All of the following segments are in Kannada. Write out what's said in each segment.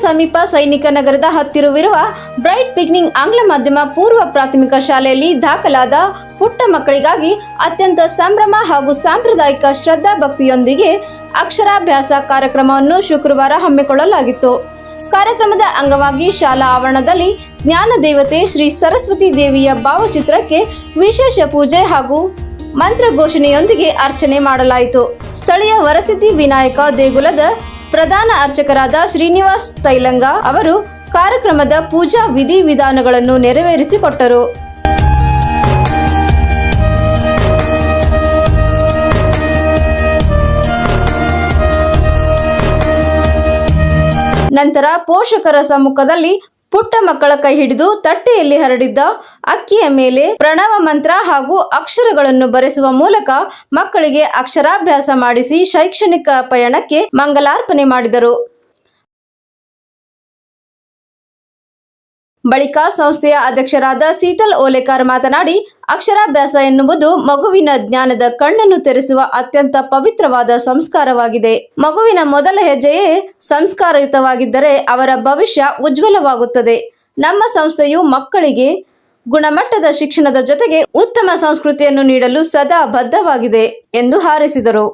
ಸಮೀಪ ಸೈನಿಕ ನಗರದ ಹತ್ತಿರವಿರುವ ಬ್ರೈಟ್ ಬಿಗಿನಿಂಗ್ ಆಂಗ್ಲ ಮಾಧ್ಯಮ ಪೂರ್ವ ಪ್ರಾಥಮಿಕ ಶಾಲೆಯಲ್ಲಿ ದಾಖಲಾದ ಪುಟ್ಟ ಮಕ್ಕಳಿಗಾಗಿ ಅತ್ಯಂತ ಸಂಭ್ರಮ ಹಾಗೂ ಸಾಂಪ್ರದಾಯಿಕ ಶ್ರದ್ಧಾ ಭಕ್ತಿಯೊಂದಿಗೆ ಅಕ್ಷರಾಭ್ಯಾಸ ಕಾರ್ಯಕ್ರಮವನ್ನು ಶುಕ್ರವಾರ ಹಮ್ಮಿಕೊಳ್ಳಲಾಗಿತ್ತು. ಕಾರ್ಯಕ್ರಮದ ಅಂಗವಾಗಿ ಶಾಲಾ ಆವರಣದಲ್ಲಿ ಜ್ಞಾನ ದೇವತೆ ಶ್ರೀ ಸರಸ್ವತಿ ದೇವಿಯ ಭಾವಚಿತ್ರಕ್ಕೆ ವಿಶೇಷ ಪೂಜೆ ಹಾಗೂ ಮಂತ್ರ ಘೋಷಣೆಯೊಂದಿಗೆ ಅರ್ಚನೆ ಮಾಡಲಾಯಿತು. ಸ್ಥಳೀಯ ವರಸಿದ್ಧಿ ವಿನಾಯಕ ದೇಗುಲದ ಪ್ರಧಾನ ಅರ್ಚಕರಾದ ಶ್ರೀನಿವಾಸ್ ತೈಲಂಗ ಅವರು ಕಾರ್ಯಕ್ರಮದ ಪೂಜಾ ವಿಧಿವಿಧಾನಗಳನ್ನು ನೆರವೇರಿಸಿಕೊಟ್ಟರು. ನಂತರ ಪೋಷಕರ ಸಮ್ಮುಖದಲ್ಲಿ ಪುಟ್ಟ ಮಕ್ಕಳ ಕೈ ಹಿಡಿದು ತಟ್ಟೆಯಲ್ಲಿ ಹರಡಿದ್ದ ಅಕ್ಕಿಯ ಮೇಲೆ ಪ್ರಣವ ಮಂತ್ರ ಹಾಗೂ ಅಕ್ಷರಗಳನ್ನು ಬರೆಸುವ ಮೂಲಕ ಮಕ್ಕಳಿಗೆ ಅಕ್ಷರಾಭ್ಯಾಸ ಮಾಡಿಸಿ ಶೈಕ್ಷಣಿಕ ಪಯಣಕ್ಕೆ ಮಂಗಲಾರ್ಪಣೆ ಮಾಡಿದರು. ಬಳಿಕ ಸಂಸ್ಥೆಯ ಅಧ್ಯಕ್ಷರಾದ ಶೀತಲ್ ಓಲೇಕರ್ ಮಾತನಾಡಿ, ಅಕ್ಷರಾಭ್ಯಾಸ ಎನ್ನುವುದು ಮಗುವಿನ ಜ್ಞಾನದ ಕಣ್ಣನ್ನು ತೆರೆಸುವ ಅತ್ಯಂತ ಪವಿತ್ರವಾದ ಸಂಸ್ಕಾರವಾಗಿದೆ. ಮಗುವಿನ ಮೊದಲ ಹೆಜ್ಜೆಯೇ ಸಂಸ್ಕಾರಯುತವಾಗಿದ್ದರೆ ಅವರ ಭವಿಷ್ಯ ಉಜ್ವಲವಾಗುತ್ತದೆ. ನಮ್ಮ ಸಂಸ್ಥೆಯು ಮಕ್ಕಳಿಗೆ ಗುಣಮಟ್ಟದ ಶಿಕ್ಷಣದ ಜೊತೆಗೆ ಉತ್ತಮ ಸಂಸ್ಕೃತಿಯನ್ನು ನೀಡಲು ಸದಾ ಬದ್ಧವಾಗಿದೆ ಎಂದು ಹಾರೈಸಿದರು.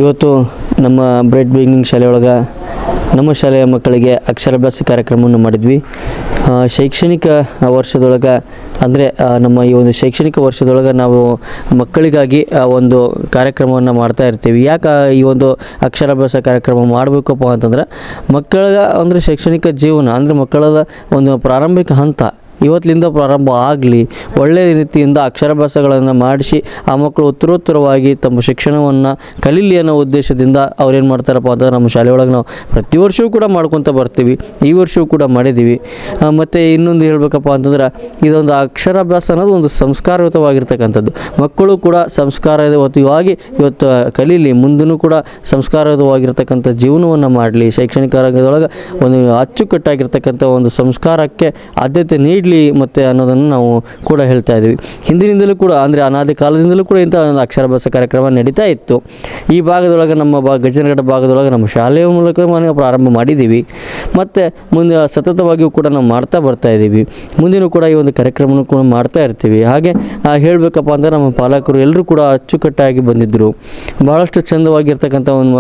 ಇವತ್ತು ನಮ್ಮ ಬ್ರೈಟ್ ಬಿಗಿನಿಂಗ್ ಶಾಲೆಯೊಳಗೆ ನಮ್ಮ ಶಾಲೆಯ ಮಕ್ಕಳಿಗೆ ಅಕ್ಷರಾಭ್ಯಾಸ ಕಾರ್ಯಕ್ರಮವನ್ನು ಮಾಡಿದ್ವಿ. ಶೈಕ್ಷಣಿಕ ವರ್ಷದೊಳಗೆ ಅಂದರೆ ನಮ್ಮ ಈ ಒಂದು ಶೈಕ್ಷಣಿಕ ವರ್ಷದೊಳಗೆ ನಾವು ಮಕ್ಕಳಿಗಾಗಿ ಒಂದು ಕಾರ್ಯಕ್ರಮವನ್ನು ಮಾಡ್ತಾ ಇರ್ತೀವಿ. ಯಾಕೆ ಈ ಒಂದು ಅಕ್ಷರಾಭ್ಯಾಸ ಕಾರ್ಯಕ್ರಮ ಮಾಡಬೇಕಪ್ಪ ಅಂತಂದ್ರೆ ಮಕ್ಕಳ ಅಂದರೆ ಶೈಕ್ಷಣಿಕ ಜೀವನ ಅಂದರೆ ಮಕ್ಕಳ ಒಂದು ಪ್ರಾರಂಭಿಕ ಹಂತ ಇವತ್ತಿನಿಂದ ಪ್ರಾರಂಭ ಆಗಲಿ, ಒಳ್ಳೆಯ ರೀತಿಯಿಂದ ಅಕ್ಷರಾಭ್ಯಾಸಗಳನ್ನು ಮಾಡಿಸಿ ಆ ಮಕ್ಕಳು ಉತ್ತರೋತ್ತರವಾಗಿ ತಮ್ಮ ಶಿಕ್ಷಣವನ್ನು ಕಲೀಲಿ ಅನ್ನೋ ಉದ್ದೇಶದಿಂದ ಅವ್ರೇನು ಮಾಡ್ತಾರಪ್ಪ ಅಂತಂದ್ರೆ ನಮ್ಮ ಶಾಲೆಯೊಳಗೆ ನಾವು ಪ್ರತಿ ವರ್ಷವೂ ಕೂಡ ಮಾಡ್ಕೊತ ಬರ್ತೀವಿ. ಈ ವರ್ಷವೂ ಕೂಡ ಮಾಡಿದ್ದೀವಿ. ಮತ್ತು ಇನ್ನೊಂದು ಹೇಳ್ಬೇಕಪ್ಪ ಅಂತಂದ್ರೆ ಇದೊಂದು ಅಕ್ಷರಾಭ್ಯಾಸ ಅನ್ನೋದು ಒಂದು ಸಂಸ್ಕಾರಯುತವಾಗಿರ್ತಕ್ಕಂಥದ್ದು. ಮಕ್ಕಳು ಕೂಡ ಸಂಸ್ಕಾರಯುತವಾಗಿ ಇವತ್ತು ಕಲೀಲಿ, ಮುಂದೂ ಕೂಡ ಸಂಸ್ಕಾರಯುತವಾಗಿರ್ತಕ್ಕಂಥ ಜೀವನವನ್ನು ಮಾಡಲಿ, ಶೈಕ್ಷಣಿಕ ರಂಗದೊಳಗೆ ಒಂದು ಅಚ್ಚುಕಟ್ಟಾಗಿರ್ತಕ್ಕಂಥ ಒಂದು ಸಂಸ್ಕಾರಕ್ಕೆ ಆದ್ಯತೆ ನೀಡಲಿ ಮತ್ತು ಅನ್ನೋದನ್ನು ನಾವು ಕೂಡ ಹೇಳ್ತಾ ಇದ್ದೀವಿ. ಹಿಂದಿನಿಂದಲೂ ಕೂಡ ಅಂದರೆ ಅನಾದಿ ಕಾಲದಿಂದಲೂ ಕೂಡ ಇಂಥ ಒಂದು ಅಕ್ಷರಾಭ್ಯಾಸ ಕಾರ್ಯಕ್ರಮ ನಡೀತಾ ಇತ್ತು. ಈ ಭಾಗದೊಳಗೆ ನಮ್ಮ ಗಜೇಂದ್ರಗಡ ಭಾಗದೊಳಗೆ ನಮ್ಮ ಶಾಲೆಯ ಮೂಲಕ ಪ್ರಾರಂಭ ಮಾಡಿದ್ದೀವಿ. ಮತ್ತು ಮುಂದೆ ಸತತವಾಗಿಯೂ ಕೂಡ ನಾವು ಮಾಡ್ತಾ ಬರ್ತಾ ಇದ್ದೀವಿ. ಮುಂದಿನೂ ಕೂಡ ಈ ಒಂದು ಕಾರ್ಯಕ್ರಮನೂ ಕೂಡ ಮಾಡ್ತಾ ಇರ್ತೀವಿ. ಹಾಗೆ ಹೇಳಬೇಕಪ್ಪ ಅಂದರೆ ನಮ್ಮ ಪಾಲಕರು ಎಲ್ಲರೂ ಕೂಡ ಅಚ್ಚುಕಟ್ಟಾಗಿ ಬಂದಿದ್ದರು. ಭಾಳಷ್ಟು ಚಂದವಾಗಿರ್ತಕ್ಕಂಥ ಒಂದು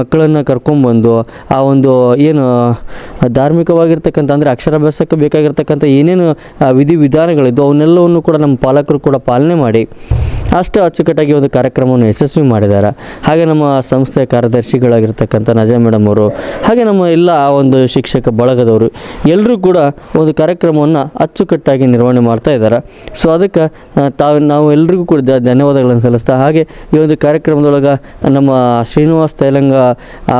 ಮಕ್ಕಳನ್ನು ಕರ್ಕೊಂಡ್ಬಂದು ಆ ಒಂದು ಏನು ಧಾರ್ಮಿಕವಾಗಿರ್ತಕ್ಕಂಥ ಅಂದರೆ ಅಕ್ಷರಾಭ್ಯಾಸಕ್ಕೆ ಬೇಕಾಗಿರ್ತಕ್ಕಂಥ ಏನೇನು ವಿಧಿವಿಧಾನಗಳಿದ್ದು ಅವನ್ನೆಲ್ಲವನ್ನು ಕೂಡ ನಮ್ಮ ಪಾಲಕರು ಕೂಡ ಪಾಲನೆ ಮಾಡಿ ಅಷ್ಟು ಅಚ್ಚುಕಟ್ಟಾಗಿ ಒಂದು ಕಾರ್ಯಕ್ರಮವನ್ನು ಯಶಸ್ವಿ ಮಾಡಿದ್ದಾರೆ. ಹಾಗೆ ನಮ್ಮ ಸಂಸ್ಥೆಯ ಕಾರ್ಯದರ್ಶಿಗಳಾಗಿರ್ತಕ್ಕಂಥ ನಜಾ ಮೇಡಮ್ ಅವರು, ಹಾಗೆ ನಮ್ಮ ಎಲ್ಲ ಒಂದು ಶಿಕ್ಷಕ ಬಳಗದವರು ಎಲ್ಲರೂ ಕೂಡ ಒಂದು ಕಾರ್ಯಕ್ರಮವನ್ನು ಅಚ್ಚುಕಟ್ಟಾಗಿ ನಿರ್ವಹಣೆ ಮಾಡ್ತಾ ಇದ್ದಾರೆ. ಸೊ ಅದಕ್ಕೆ ನಾವು ಎಲ್ರಿಗೂ ಕೂಡ ಧನ್ಯವಾದಗಳನ್ನು ಸಲ್ಲಿಸ್ತಾ, ಹಾಗೆ ಈ ಒಂದು ಕಾರ್ಯಕ್ರಮದೊಳಗೆ ನಮ್ಮ ಶ್ರೀನಿವಾಸ್ ತೈಲಂಗ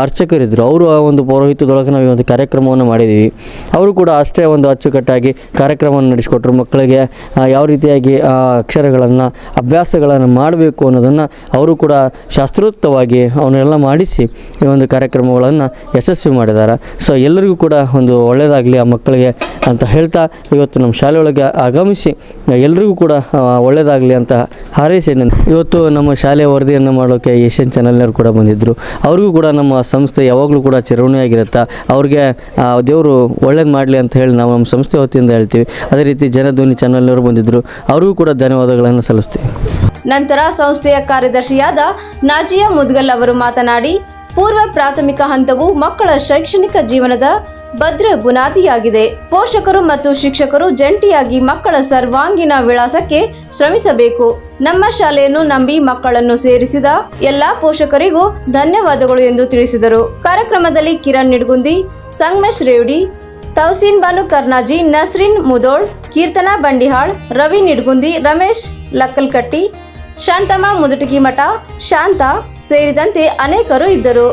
ಅರ್ಚಕರಿದ್ದರು. ಅವರು ಆ ಒಂದು ಪೌರೋಹಿತ್ಯದೊಳಗೆ ನಾವು ಈ ಒಂದು ಕಾರ್ಯಕ್ರಮವನ್ನು ಮಾಡಿದ್ದೀವಿ. ಅವರು ಕೂಡ ಅಷ್ಟೇ ಒಂದು ಅಚ್ಚುಕಟ್ಟಾಗಿ ಕಾರ್ಯಕ್ರಮವನ್ನು ನಡೆಸಿಕೊಟ್ರು. ಮಕ್ಕಳಿಗೆ ಯಾವ ರೀತಿಯಾಗಿ ಅಕ್ಷರಗಳನ್ನು ಅಭ್ಯಾಸಗಳನ್ನು ಮಾಡಬೇಕು ಅನ್ನೋದನ್ನು ಅವರು ಕೂಡ ಶಾಸ್ತ್ರೋಕ್ತವಾಗಿ ಅವನ್ನೆಲ್ಲ ಮಾಡಿಸಿ ಈ ಒಂದು ಕಾರ್ಯಕ್ರಮಗಳನ್ನು ಯಶಸ್ವಿ ಮಾಡಿದ್ದಾರೆ. ಸೊ ಎಲ್ಲರಿಗೂ ಕೂಡ ಒಂದು ಒಳ್ಳೆಯದಾಗಲಿ ಆ ಮಕ್ಕಳಿಗೆ ಅಂತ ಹೇಳ್ತಾ ಇವತ್ತು ನಮ್ಮ ಶಾಲೆಯೊಳಗೆ ಆಗಮಿಸಿ ಎಲ್ಲರಿಗೂ ಕೂಡ ಒಳ್ಳೆಯದಾಗಲಿ ಅಂತ ಹಾರೈಸಿ ಇವತ್ತು ನಮ್ಮ ಶಾಲೆಯ ವರದಿಯನ್ನು ಮಾಡೋಕ್ಕೆ ಏಷ್ಯನ್ ಚಾನಲ್ನವ್ರು ಕೂಡ ಬಂದಿದ್ದರು. ಅವ್ರಿಗೂ ಕೂಡ ನಮ್ಮ ಸಂಸ್ಥೆ ಯಾವಾಗಲೂ ಕೂಡ ಚಿರಋಣಿಯಾಗಿರುತ್ತೆ. ಅವ್ರಿಗೆ ದೇವರು ಒಳ್ಳೇದು ಮಾಡಲಿ ಅಂತ ಹೇಳಿ ನಾವು ನಮ್ಮ ಸಂಸ್ಥೆ ವತಿಯಿಂದ ಹೇಳ್ತೀವಿ. ಅದೇ ರೀತಿ ಜನಧ್ವನಿ ಚಾನಲ್ನವರು ಬಂದಿದ್ದರು, ಅವ್ರಿಗೂ ಕೂಡ ಧನ್ಯವಾದಗಳನ್ನು ಸಲ್ಲಿಸ್ತೀವಿ. ನಂತರ ಸಂಸ್ಥೆಯ ಕಾರ್ಯದರ್ಶಿಯಾದ ನಾಜಿಯಾ ಮುದ್ಗಲ್ ಅವರು ಮಾತನಾಡಿ, ಪೂರ್ವ ಪ್ರಾಥಮಿಕ ಹಂತವು ಮಕ್ಕಳ ಶೈಕ್ಷಣಿಕ ಜೀವನದ ಭದ್ರ ಬುನಾದಿಯಾಗಿದೆ. ಪೋಷಕರು ಮತ್ತು ಶಿಕ್ಷಕರು ಜಂಟಿಯಾಗಿ ಮಕ್ಕಳ ಸರ್ವಾಂಗೀಣ ವಿಳಾಸಕ್ಕೆ ಶ್ರಮಿಸಬೇಕು. ನಮ್ಮ ಶಾಲೆಯನ್ನು ನಂಬಿ ಮಕ್ಕಳನ್ನು ಸೇರಿಸಿದ ಎಲ್ಲಾ ಪೋಷಕರಿಗೂ ಧನ್ಯವಾದಗಳು ಎಂದು ತಿಳಿಸಿದರು. ಕಾರ್ಯಕ್ರಮದಲ್ಲಿ ಕಿರಣ್ ನಿಡ್ಗುಂದಿ, ಸಂಗಮೇಶ್ ರೇವಡಿ, ತೌಸೀನ್ ಬಾನು ಕರ್ನಾಜಿ, ನಸ್ರಿನ್ ಮುದೋಳ್, ಕೀರ್ತನಾ ಬಂಡಿಹಾಳ್, ರವಿ ನಿಡ್ಗುಂದಿ, ರಮೇಶ್ ಲಕ್ಕಲ್ಕಟ್ಟಿ, ಶಾಂತಮ್ಮ ಮುದಟಗಿ ಮಠ, ಶಾಂತ ಸೇರಿದಂತೆ ಅನೇಕರು ಇದ್ದರು.